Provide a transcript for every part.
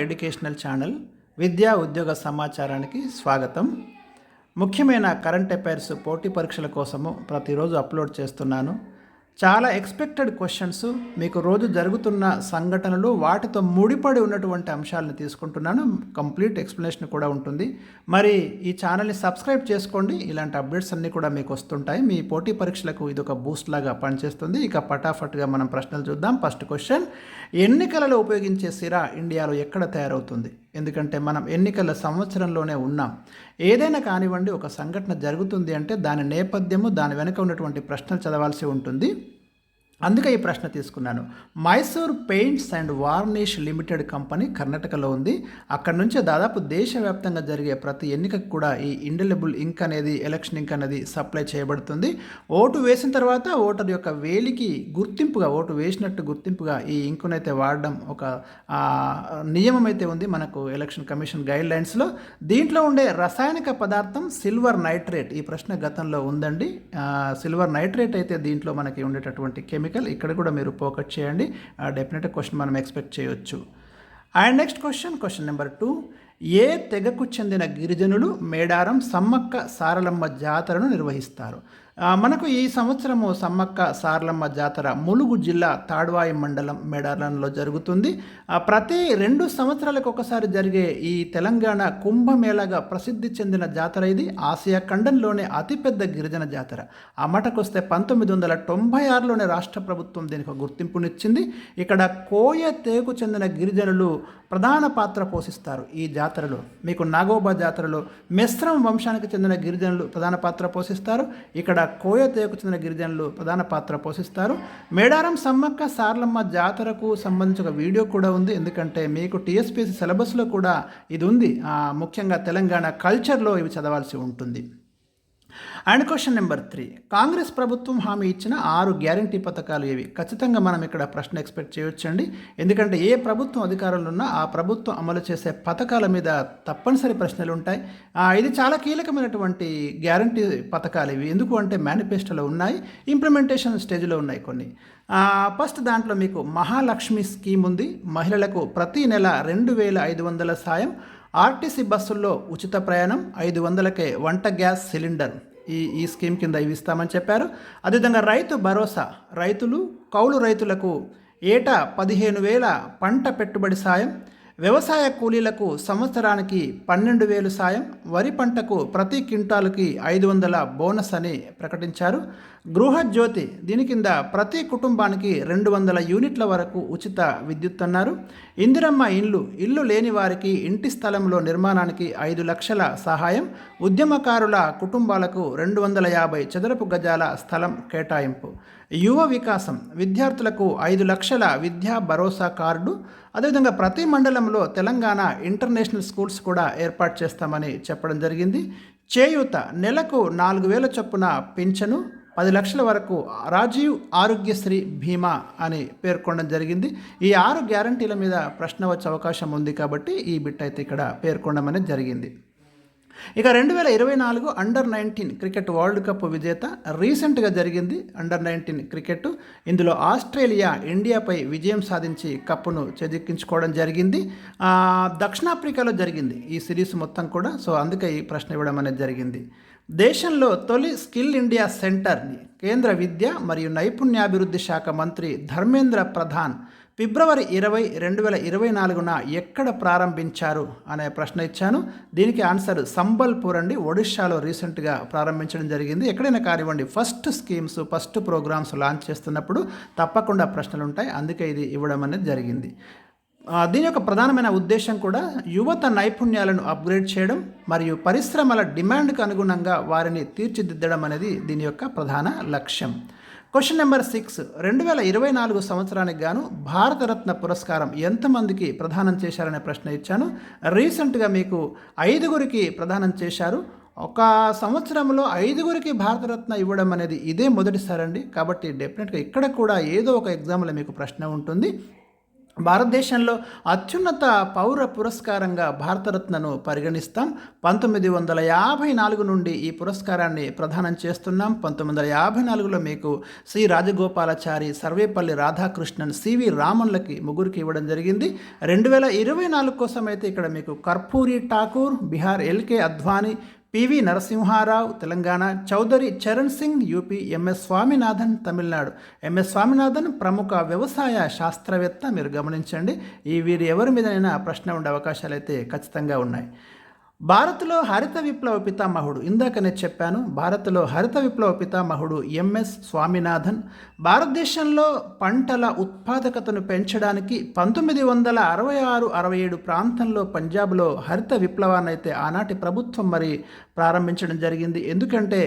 Educational channel విద్యా ఉద్యోగ సమాచారానికి స్వాగతం. ముఖ్యమైన కరెంట్ అఫైర్స్ పోటీ పరీక్షల కోసము ప్రతిరోజు అప్లోడ్ చేస్తున్నాను. చాలా ఎక్స్పెక్టెడ్ క్వశ్చన్స్, మీకు రోజు జరుగుతున్న సంఘటనలు, వాటితో ముడిపడి ఉన్నటువంటి అంశాలను తీసుకుంటున్నాను. కంప్లీట్ ఎక్స్ప్లెనేషన్ కూడా ఉంటుంది. మరి ఈ ఛానల్ని సబ్స్క్రైబ్ చేసుకోండి. ఇలాంటి అప్డేట్స్ అన్నీ కూడా మీకు వస్తుంటాయి. మీ పోటీ పరీక్షలకు ఇది ఒక బూస్ట్ లాగా పనిచేస్తుంది. ఇక పటాఫట్గా మనం ప్రశ్నలు చూద్దాం. ఫస్ట్ క్వశ్చన్, ఎన్నికలలో ఉపయోగించే సిరా ఇండియాలో ఎక్కడ తయారవుతుంది? ఎందుకంటే మనం ఎన్నికల సంవత్సరంలోనే ఉన్నాం. ఏదైనా కానివ్వండి, ఒక సంఘటన జరుగుతుంది అంటే దాని నేపథ్యము, దాని వెనుక ఉన్నటువంటి ప్రశ్నలు చదవాల్సి ఉంటుంది. అందుకే ఈ ప్రశ్న తీసుకున్నాను. Mysore paints and varnish limited company కర్ణాటకలో ఉంది. అక్కడ నుంచే దాదాపు దేశవ్యాప్తంగా జరిగే ప్రతి ఎన్నికకు కూడా ఈ ఇండెలిబుల్ ఇంక్ అనేది, ఎలక్షన్ ఇంక్ అనేది సప్లై చేయబడుతుంది. ఓటు వేసిన తర్వాత ఓటర్ యొక్క వేలికి గుర్తింపుగా, ఓటు వేసినట్టు గుర్తింపుగా ఈ ఇంకునైతే వాడడం ఒక నియమం అయితే ఉంది మనకు ఎలక్షన్ కమిషన్ గైడ్ లైన్స్లో. దీంట్లో ఉండే రసాయనిక పదార్థం సిల్వర్ నైట్రేట్. ఈ ప్రశ్న గతంలో ఉందండి. సిల్వర్ నైట్రేట్ అయితే దీంట్లో మనకి ఉండేటటువంటి కెమికల్. ఇక్కడ కూడా మీరు ఫోకస్ చేయండి. డెఫినెట్గా క్వశ్చన్ మనం ఎక్స్పెక్ట్ చేయొచ్చు. అండ్ నెక్స్ట్ క్వశ్చన్ నెంబర్ 2, ఏ తెగకు చెందిన గిరిజనులు మేడారం సమ్మక్క సారలమ్మ జాతరను నిర్వహిస్తారు? మనకు ఈ సంవత్సరము సమ్మక్క సారలమ్మ జాతర ములుగు జిల్లా తాడ్వాయి మండలం మేడారంలో జరుగుతుంది. ప్రతి 2 సంవత్సరాలకు ఒకసారి జరిగే ఈ తెలంగాణ కుంభమేళాగా ప్రసిద్ధి చెందిన జాతర ఇది. ఆసియా ఖండంలోనే అతిపెద్ద గిరిజన జాతర. ఆ మాటకొస్తే 1996లోనే రాష్ట్ర ప్రభుత్వం దీనికి ఒక గుర్తింపునిచ్చింది. ఇక్కడ కోయ తెగకు చెందిన గిరిజనులు ప్రధాన పాత్ర పోషిస్తారు ఈ జాతరలో. మీకు నాగోబా జాతరలో మెస్రం వంశానికి చెందిన గిరిజనులు ప్రధాన పాత్ర పోషిస్తారు. ఇక్కడ కోయ తెగకు చెందిన గిరిజనులు ప్రధాన పాత్ర పోషిస్తారు. మేడారం సమ్మక్క సారలమ్మ జాతరకు సంబంధించి ఒక వీడియో కూడా ఉంది. ఎందుకంటే మీకు టీఎస్పీసీ సిలబస్లో కూడా ఇది ఉంది. ముఖ్యంగా తెలంగాణ కల్చర్లో ఇవి చదవాల్సి ఉంటుంది. అండ్ క్వశ్చన్ నెంబర్ 3, కాంగ్రెస్ ప్రభుత్వం హామీ ఇచ్చిన 6 గ్యారంటీ పథకాలు ఏవి? ఖచ్చితంగా మనం ఇక్కడ ప్రశ్న ఎక్స్పెక్ట్ చేయొచ్చండి. ఎందుకంటే ఏ ప్రభుత్వం అధికారంలో ఉన్నా ఆ ప్రభుత్వం అమలు చేసే పథకాల మీద తప్పనిసరి ప్రశ్నలు ఉంటాయి. ఇది చాలా కీలకమైనటువంటి గ్యారంటీ పథకాలు ఇవి. ఎందుకు అంటే మేనిఫెస్టోలో ఉన్నాయి, ఇంప్లిమెంటేషన్ స్టేజ్లో ఉన్నాయి కొన్ని. ఫస్ట్ దాంట్లో మీకు మహాలక్ష్మి స్కీమ్ ఉంది. మహిళలకు ప్రతి నెల 2500 సాయం, ఆర్టీసీ బస్సుల్లో ఉచిత ప్రయాణం, 500కే వంట గ్యాస్ సిలిండర్ ఈ స్కీమ్ కింద ఇవి ఇస్తామని చెప్పారు. అదేవిధంగా రైతు భరోసా, రైతులు కౌలు రైతులకు ఏటా 15,000 పంట పెట్టుబడి సాయం, వ్యవసాయ కూలీలకు సంవత్సరానికి 12,000 సాయం, వరి పంటకు ప్రతి క్వింటాలుకి 500 బోనస్ అని ప్రకటించారు. గృహజ్యోతి, దీని కింద ప్రతి కుటుంబానికి 200 యూనిట్ల వరకు ఉచిత విద్యుత్ అన్నారు. ఇందిరమ్మ ఇల్లు లేని వారికి ఇంటి స్థలంలో నిర్మాణానికి 5 లక్షల సహాయం, ఉద్యమకారుల కుటుంబాలకు 250 చదరపు గజాల స్థలం కేటాయింపు. యువ వికాసం, విద్యార్థులకు 5 లక్షల విద్యా భరోసా కార్డు. అదేవిధంగా ప్రతి మండలంలో తెలంగాణ ఇంటర్నేషనల్ స్కూల్స్ కూడా ఏర్పాటు చేస్తామని చెప్పడం జరిగింది. చేయూత, నెలకు 4,000 చొప్పున పింఛను, 10 లక్షల వరకు రాజీవ్ ఆరోగ్యశ్రీ బీమా అని పేర్కొనడం జరిగింది. ఈ 6 గ్యారంటీల మీద ప్రశ్న వచ్చే అవకాశం ఉంది కాబట్టి ఈ బిట్ అయితే ఇక్కడ పేర్కొనడం అనేది జరిగింది. ఇక 2024 అండర్-19 క్రికెట్ వరల్డ్ కప్ విజేత రీసెంట్గా జరిగింది. అండర్-19 క్రికెట్, ఇందులో ఆస్ట్రేలియా ఇండియాపై విజయం సాధించి కప్పును చేజిక్కించుకోవడం జరిగింది. దక్షిణాఫ్రికాలో జరిగింది ఈ సిరీస్ మొత్తం కూడా. సో అందుకే ఈ ప్రశ్న ఇవ్వడం అనేది జరిగింది. దేశంలో తొలి స్కిల్ ఇండియా సెంటర్ని కేంద్ర విద్య మరియు నైపుణ్యాభివృద్ధి శాఖ మంత్రి ధర్మేంద్ర ప్రధాన్ ఫిబ్రవరి 20, 2024న ఎక్కడ ప్రారంభించారు అనే ప్రశ్న ఇచ్చాను. దీనికి ఆన్సర్ సంబల్పూర్ అండి. ఒడిశాలో రీసెంట్గా ప్రారంభించడం జరిగింది. ఎక్కడైనా కానివ్వండి, first schemes, first programmes launch చేస్తున్నప్పుడు తప్పకుండా ప్రశ్నలు ఉంటాయి. అందుకే ఇది ఇవ్వడం అనేది జరిగింది. దీని యొక్క ప్రధానమైన ఉద్దేశం కూడా యువత నైపుణ్యాలను అప్గ్రేడ్ చేయడం మరియు పరిశ్రమల డిమాండ్కు అనుగుణంగా వారిని తీర్చిదిద్దడం అనేది దీని యొక్క ప్రధాన లక్ష్యం. క్వశ్చన్ నెంబర్ 6, 2024 సంవత్సరానికి గాను భారతరత్న పురస్కారం ఎంతమందికి ప్రదానం చేశారనే ప్రశ్న ఇచ్చాను. రీసెంట్గా మీకు 5గురికి ప్రదానం చేశారు. ఒక సంవత్సరంలో 5గురికి భారతరత్న ఇవ్వడం అనేది ఇదే మొదటిసారి అండి. కాబట్టి డెఫినెట్గా ఇక్కడ కూడా ఏదో ఒక ఎగ్జామ్లో మీకు ప్రశ్న ఉంటుంది. భారతదేశంలో అత్యున్నత పౌర పురస్కారంగా భారతరత్నను పరిగణిస్తాం. 1954 నుండి ఈ పురస్కారాన్ని ప్రదానం చేస్తున్నాం. 1954లో మీకు సి రాజగోపాలాచారి, సర్వేపల్లి రాధాకృష్ణన్, సివి రామన్లకి ముగ్గురికి ఇవ్వడం జరిగింది. 2024 కోసం అయితే ఇక్కడ మీకు Karpoori Thakur Bihar, LK Advani, PV Narasimha Rao Telangana, Chaudhary Charan Singh UP, MS Swaminathan Tamil Nadu. MS Swaminathan ప్రముఖ వ్యవసాయ శాస్త్రవేత్త. మీరు గమనించండి, వీరు ఎవరి మీదనైనా ప్రశ్న ఉండే అవకాశాలు అయితే ఖచ్చితంగా ఉన్నాయి. భారత్లో హరిత విప్లవ పితామహుడు, ఇందాకనే చెప్పాను, భారత్లో హరిత విప్లవ పితామహుడు ఎంఎస్ స్వామినాథన్. భారతదేశంలో పంటల ఉత్పాదకతను పెంచడానికి 1966-67 ప్రాంతంలో పంజాబ్లో హరిత విప్లవాన్ని అయితే ఆనాటి ప్రభుత్వం మరి ప్రారంభించడం జరిగింది. ఎందుకంటే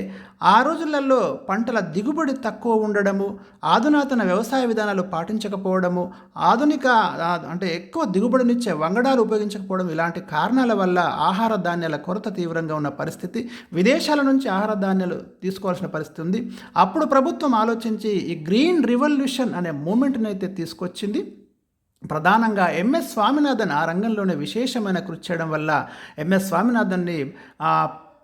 ఆ రోజులలో పంటల దిగుబడి తక్కువ ఉండడము, ఆధునాతన వ్యవసాయ విధానాలు పాటించకపోవడము, ఆధునిక అంటే ఎక్కువ దిగుబడినిచ్చే వంగడాలు ఉపయోగించకపోవడం, ఇలాంటి కారణాల వల్ల ఆహార ధాన్యాల కొరత తీవ్రంగా ఉన్న పరిస్థితి. విదేశాల నుంచి ఆహార ధాన్యాలు తీసుకోవాల్సిన పరిస్థితి ఉంది. అప్పుడు ప్రభుత్వం ఆలోచించి ఈ గ్రీన్ రివల్యూషన్ అనే మూమెంట్ని అయితే తీసుకొచ్చింది. ప్రధానంగా ఎంఎస్ స్వామినాథన్ ఆ రంగంలోనే విశేషమైన కృషి చేయడం వల్ల ఎంఎస్ స్వామినాథన్ని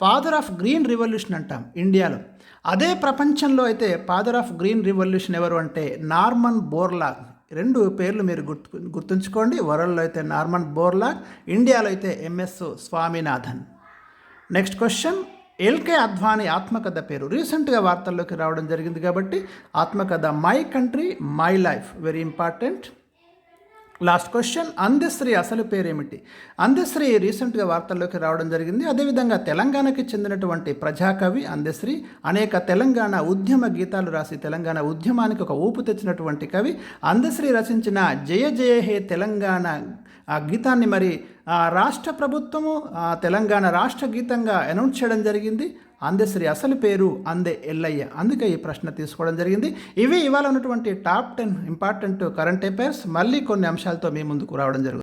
ఫాదర్ ఆఫ్ గ్రీన్ రివల్యూషన్ అంటాం ఇండియాలో. అదే ప్రపంచంలో అయితే ఫాదర్ ఆఫ్ గ్రీన్ రివల్యూషన్ ఎవరు అంటే నార్మన్ బోర్లాగ్. 2 పేర్లు మీరు గుర్తుంచుకోండి. వరల్డ్లో అయితే నార్మన్ బోర్లాగ్, ఇండియాలో అయితే MS Swaminathan. Next question, LK Advani ఆత్మకథ పేరు రీసెంట్గా వార్తల్లోకి రావడం జరిగింది కాబట్టి ఆత్మకథ my country my life, very important. Last question, Andasri అసలు పేరేమిటి? అందశ్రీ రీసెంట్గా వార్తల్లోకి రావడం జరిగింది. అదేవిధంగా తెలంగాణకి చెందినటువంటి ప్రజాకవి అందశ్రీ. అనేక తెలంగాణ ఉద్యమ గీతాలు రాసి తెలంగాణ ఉద్యమానికి ఒక ఊపు తెచ్చినటువంటి కవి. అందశ్రీ రచించిన జయ జయ హే తెలంగాణ ఆ గీతాన్ని మరి రాష్ట్ర ప్రభుత్వము తెలంగాణ రాష్ట్ర గీతంగా అనౌన్స్ చేయడం జరిగింది. అందశ్రీ అసలు పేరు అందే ఎల్లయ్య. అందుకే ఈ ప్రశ్న తీసుకోవడం జరిగింది. ఇవి ఇవాళ ఉన్నటువంటి టాప్ 10 ఇంపార్టెంట్ కరెంట్ అఫైర్స్. మళ్ళీ కొన్ని అంశాలతో మీ ముందుకు రావడం జరుగుతుంది.